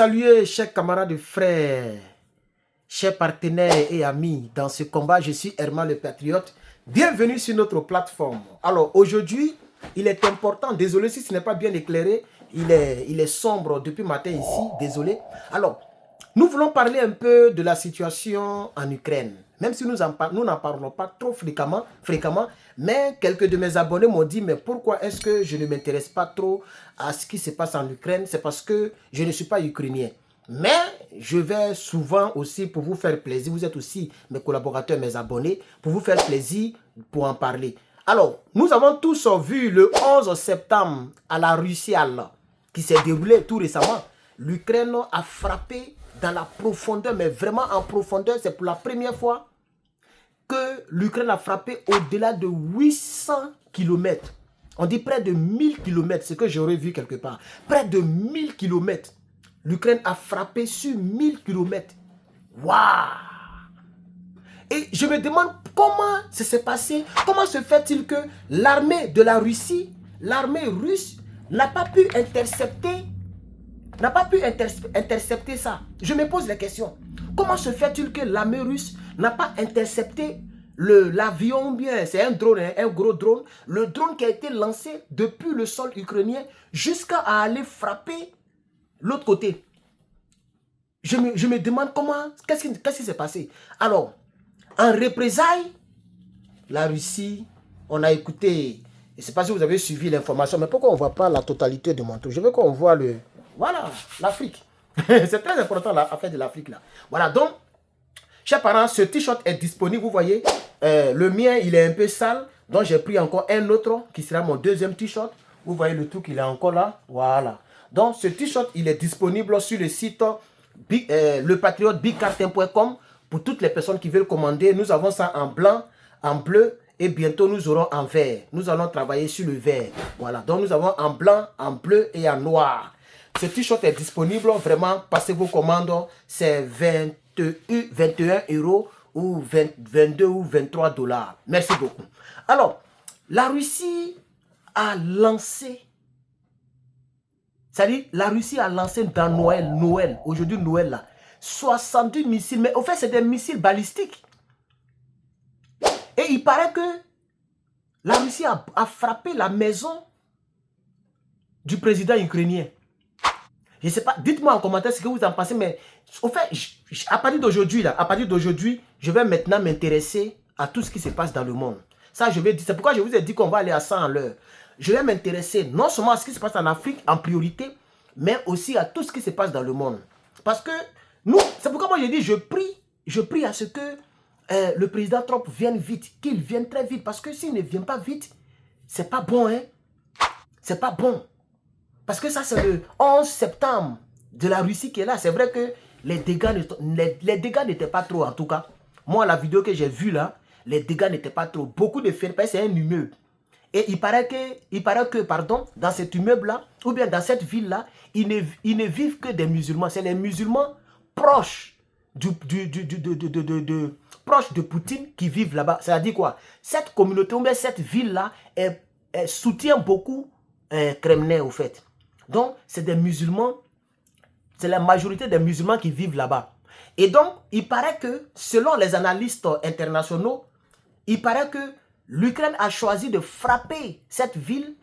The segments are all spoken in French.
saluer chers camarades et frères, chers partenaires et amis dans ce combat. Je suis Herman le Patriote. Bienvenue sur notre plateforme. Alors aujourd'hui, il est important, désolé si ce n'est pas bien éclairé, il est sombre depuis matin ici, désolé. Alors, nous voulons parler un peu de la situation en Ukraine. Même si nous n'en parlons pas trop fréquemment, mais quelques de mes abonnés m'ont dit, mais pourquoi est-ce que je ne m'intéresse pas trop à ce qui se passe en Ukraine? C'est parce que je ne suis pas ukrainien. Mais je vais souvent aussi, pour vous faire plaisir, vous êtes aussi mes collaborateurs, mes abonnés, pour vous faire plaisir, pour en parler. Alors, nous avons tous vu le 11 septembre à la Russie, qui s'est déroulé tout récemment. L'Ukraine a frappé dans la profondeur, mais vraiment en profondeur. C'est pour la première fois que l'Ukraine a frappé au-delà de 800 km. On dit près de 1000 km, c'est ce que j'aurais vu quelque part. Près de 1000 km. L'Ukraine a frappé sur 1000 km. Waouh! Et je me demande comment ça s'est passé. Comment se fait-il que l'armée de la Russie, l'armée russe, n'a pas pu intercepter ça. Je me pose la question. Comment se fait-il que l'armée russe n'a pas intercepté l'avion bien, c'est un drone, un gros drone, le drone qui a été lancé depuis le sol ukrainien jusqu'à aller frapper l'autre côté. Je me demande comment, qu'est-ce qui s'est passé. Alors, en représailles, la Russie, on a écouté, je ne sais pas si vous avez suivi l'information, mais pourquoi on ne voit pas la totalité de mon tour? Je veux qu'on voit voilà, l'Afrique. C'est très important l'affaire de l'Afrique là. Voilà, donc, chers parents, ce t-shirt est disponible, vous voyez. Le mien, il est un peu sale, donc j'ai pris encore un autre qui sera mon deuxième t-shirt. Vous voyez le truc, il est encore là. Voilà. Donc, ce t-shirt, il est disponible sur le site lepatriote-bigcarton.com pour toutes les personnes qui veulent commander. Nous avons ça en blanc, en bleu et bientôt nous aurons en vert. Nous allons travailler sur le vert. Voilà. Donc, nous avons en blanc, en bleu et en noir. Ce t-shirt est disponible. Vraiment, passez vos commandes. C'est 21 euros ou 22 ou 23 dollars. Merci beaucoup. Alors, la Russie a lancé, c'est-à-dire la Russie a lancé dans Noël, aujourd'hui Noël là, 70 missiles, mais au fait c'est des missiles balistiques. Et il paraît que la Russie a frappé la maison du président ukrainien. Je ne sais pas, dites-moi en commentaire ce que vous en pensez, mais au fait, à partir d'aujourd'hui, je vais maintenant m'intéresser à tout ce qui se passe dans le monde. Ça, je vais dire, c'est pourquoi je vous ai dit qu'on va aller à 100 à l'heure. Je vais m'intéresser non seulement à ce qui se passe en Afrique en priorité, mais aussi à tout ce qui se passe dans le monde. Parce que nous, c'est pourquoi moi je dis, je prie à ce que le président Trump vienne vite, qu'il vienne très vite. Parce que s'il ne vient pas vite, c'est pas bon, hein. C'est pas bon. Parce que ça, c'est le 11 septembre de la Russie qui est là. C'est vrai que les dégâts n'étaient pas trop, en tout cas. Moi, la vidéo que j'ai vue là, les dégâts n'étaient pas trop. Beaucoup de faits, c'est un immeuble. Et il paraît que, pardon, dans cet immeuble-là, ou bien dans cette ville-là, ils ne vivent que des musulmans. C'est les musulmans proches proches de Poutine qui vivent là-bas. C'est-à-dire quoi? Cette communauté, ou bien cette ville-là, elle soutient beaucoup Kremlin, au fait. Donc, c'est des musulmans, c'est la majorité des musulmans qui vivent là-bas. Et donc, il paraît que, selon les analystes internationaux, il paraît que l'Ukraine a choisi de frapper cette ville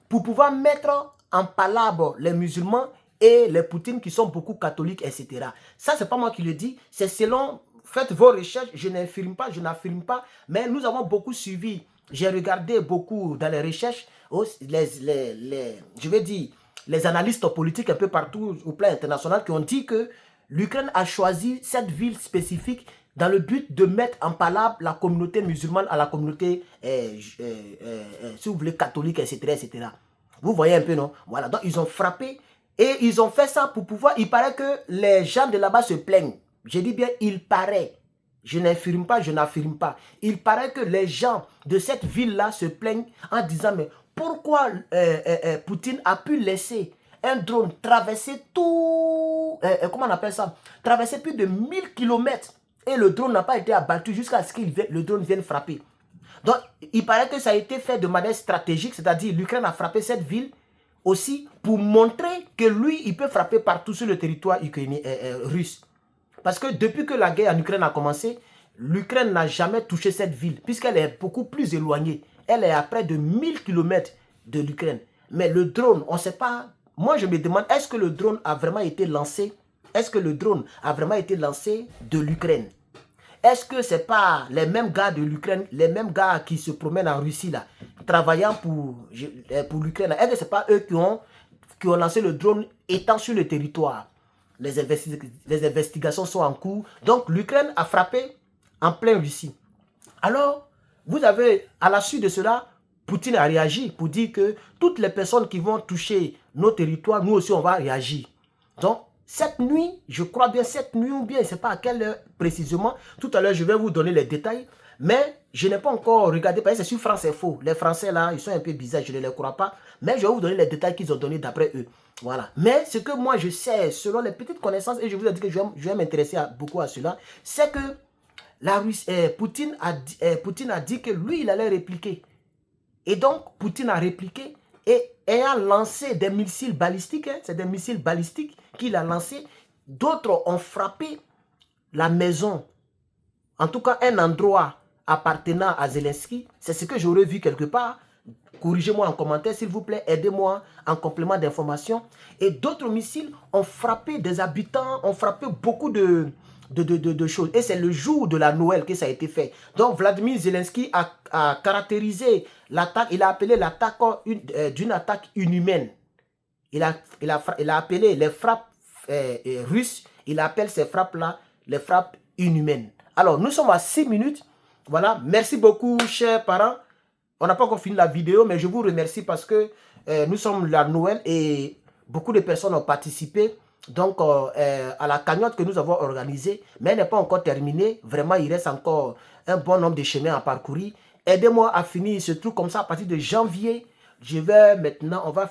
pour pouvoir mettre en palabre les musulmans et les Poutines qui sont beaucoup catholiques, etc. Ça, c'est pas moi qui le dis, c'est selon, faites vos recherches, je n'affirme pas, mais nous avons beaucoup suivi, j'ai regardé beaucoup dans les recherches, je vais dire, les analystes politiques un peu partout au plan international qui ont dit que l'Ukraine a choisi cette ville spécifique dans le but de mettre en palabre la communauté musulmane à la communauté, si vous voulez, catholique, etc., etc. Vous voyez un peu, non? Voilà, donc ils ont frappé et ils ont fait ça pour pouvoir... Il paraît que les gens de là-bas se plaignent. Je dis bien, il paraît. Je n'affirme pas, je n'affirme pas. Il paraît que les gens de cette ville-là se plaignent en disant, mais pourquoi Poutine a pu laisser un drone traverser tout... comment on appelle ça? Traverser plus de 1000 km et le drone n'a pas été abattu jusqu'à ce que le drone vienne frapper. Donc, il paraît que ça a été fait de manière stratégique, c'est-à-dire l'Ukraine a frappé cette ville aussi pour montrer que lui, il peut frapper partout sur le territoire ukrainien, russe. Parce que depuis que la guerre en Ukraine a commencé, l'Ukraine n'a jamais touché cette ville, puisqu'elle est beaucoup plus éloignée. Elle est à près de 1000 km de l'Ukraine. Mais le drone, on ne sait pas. Moi, je me demande, est-ce que le drone a vraiment été lancé? Est-ce que le drone a vraiment été lancé de l'Ukraine? Est-ce que ce n'est pas les mêmes gars de l'Ukraine, les mêmes gars qui se promènent en Russie, là, travaillant pour l'Ukraine? Est-ce que ce n'est pas eux qui ont lancé le drone étant sur le territoire? Les investigations sont en cours. Donc, l'Ukraine a frappé en plein Russie. Alors, vous avez, à la suite de cela, Poutine a réagi pour dire que toutes les personnes qui vont toucher nos territoires, nous aussi, on va réagir. Donc, cette nuit, je crois bien cette nuit ou bien, je ne sais pas à quelle heure précisément, tout à l'heure, je vais vous donner les détails, mais je n'ai pas encore regardé, parce que c'est sur France Info. Les Français, là, ils sont un peu bizarres, je ne les crois pas, mais je vais vous donner les détails qu'ils ont donnés d'après eux. Voilà. Mais ce que moi, je sais, selon les petites connaissances, et je vous ai dit que je vais m'intéresser beaucoup à cela, c'est que Poutine a dit que lui, il allait répliquer. Et donc, Poutine a répliqué et ayant lancé des missiles balistiques, hein, c'est des missiles balistiques qu'il a lancés, d'autres ont frappé la maison, en tout cas un endroit appartenant à Zelensky. C'est ce que j'aurais vu quelque part. Corrigez-moi en commentaire, s'il vous plaît, aidez-moi en complément d'information. Et d'autres missiles ont frappé des habitants, ont frappé beaucoup de choses. Et c'est le jour de la Noël que ça a été fait. Donc, Vladimir Zelensky a caractérisé l'attaque, il a appelé l'attaque d'une attaque inhumaine. Il a appelé les frappes russes, il appelle ces frappes-là les frappes inhumaines. Alors, nous sommes à 6 minutes. Voilà, merci beaucoup, chers parents. On n'a pas encore fini la vidéo, mais je vous remercie parce que nous sommes la Noël et beaucoup de personnes ont participé. Donc, à la cagnotte que nous avons organisée, mais elle n'est pas encore terminée. Vraiment, il reste encore un bon nombre de chemins à parcourir. Aidez-moi à finir ce truc comme ça à partir de janvier. Je vais maintenant, on va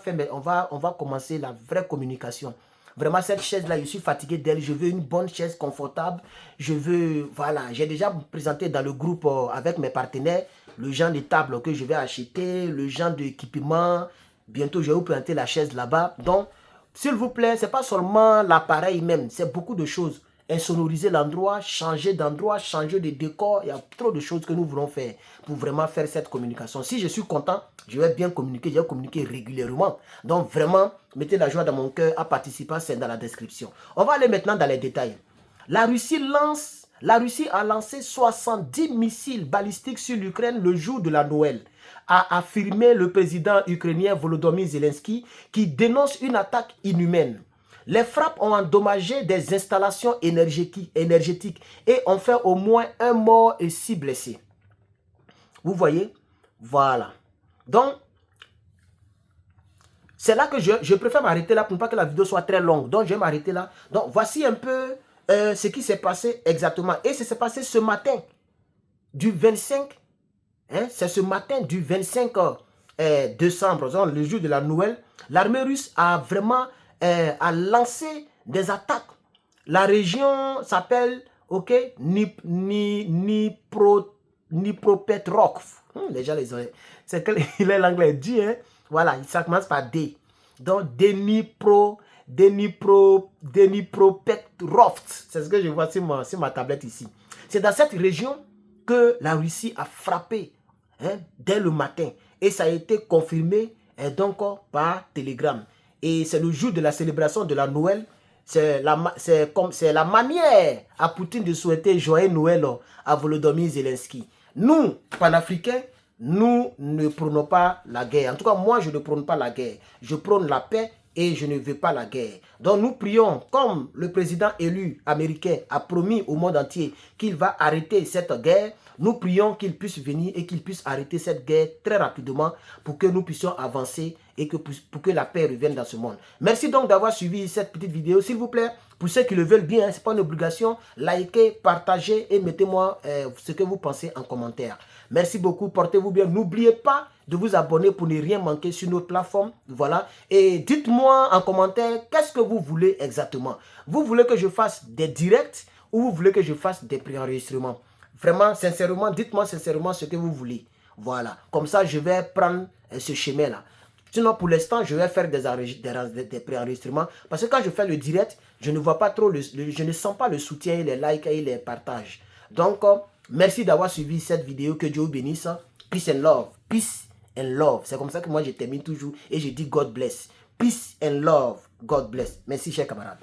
commencer la vraie communication. Vraiment, cette chaise-là, je suis fatigué d'elle. Je veux une bonne chaise confortable. Je veux, voilà, j'ai déjà présenté dans le groupe avec mes partenaires le genre de table que je vais acheter, le genre d'équipement. Bientôt, je vais vous présenter la chaise là-bas. Donc, s'il vous plaît, ce n'est pas seulement l'appareil même, c'est beaucoup de choses. Insonoriser l'endroit, changer d'endroit, changer de décor. Il y a trop de choses que nous voulons faire pour vraiment faire cette communication. Si je suis content, je vais bien communiquer, je vais communiquer régulièrement. Donc vraiment, mettez la joie dans mon cœur à participer, c'est dans la description. On va aller maintenant dans les détails. La Russie a lancé 70 missiles balistiques sur l'Ukraine le jour de la Noël, a affirmé le président ukrainien Volodymyr Zelensky qui dénonce une attaque inhumaine. Les frappes ont endommagé des installations énergétiques et ont fait au moins un mort et 6 blessés. Vous voyez? Voilà. Donc, c'est là que je préfère m'arrêter là pour ne pas que la vidéo soit très longue. Donc, je vais m'arrêter là. Donc, voici un peu ce qui s'est passé exactement. Et ça s'est passé ce matin du 25. Hein, c'est ce matin du 25 décembre, donc le jour de la Noël. L'armée russe a vraiment a lancé des attaques. La région s'appelle Dnipropetrovsk. Les gens les ont. C'est que l'anglais dit, hein. Voilà, ça commence par D. Donc Dnipropetrovsk. C'est ce que je vois sur ma tablette ici. C'est dans cette région que la Russie a frappé, hein, dès le matin. Et ça a été confirmé donc par télégramme. Et c'est le jour de la célébration de la Noël. C'est la manière à Poutine de souhaiter joyeux Noël à Volodymyr Zelensky. Nous, panafricains, nous ne prônons pas la guerre. En tout cas, moi, je ne prône pas la guerre. Je prône la paix et je ne veux pas la guerre. Donc, nous prions, comme le président élu américain a promis au monde entier qu'il va arrêter cette guerre. Nous prions qu'il puisse venir et qu'il puisse arrêter cette guerre très rapidement pour que nous puissions avancer et pour que la paix revienne dans ce monde. Merci donc d'avoir suivi cette petite vidéo. S'il vous plaît, pour ceux qui le veulent bien, ce n'est pas une obligation, likez, partagez et mettez-moi ce que vous pensez en commentaire. Merci beaucoup, portez-vous bien. N'oubliez pas de vous abonner pour ne rien manquer sur notre plateforme. Voilà. Et dites-moi en commentaire qu'est-ce que vous voulez exactement. Vous voulez que je fasse des directs ou vous voulez que je fasse des préenregistrements? Vraiment, sincèrement, dites-moi sincèrement ce que vous voulez. Voilà. Comme ça, je vais prendre ce chemin-là. Sinon, pour l'instant, je vais faire des préenregistrements. Parce que quand je fais le direct, je ne vois pas trop, je ne sens pas le soutien, les likes et les partages. Donc, merci d'avoir suivi cette vidéo. Que Dieu vous bénisse. Peace and love. Peace and love. C'est comme ça que moi, je termine toujours et je dis God bless. Peace and love. God bless. Merci, chers camarades.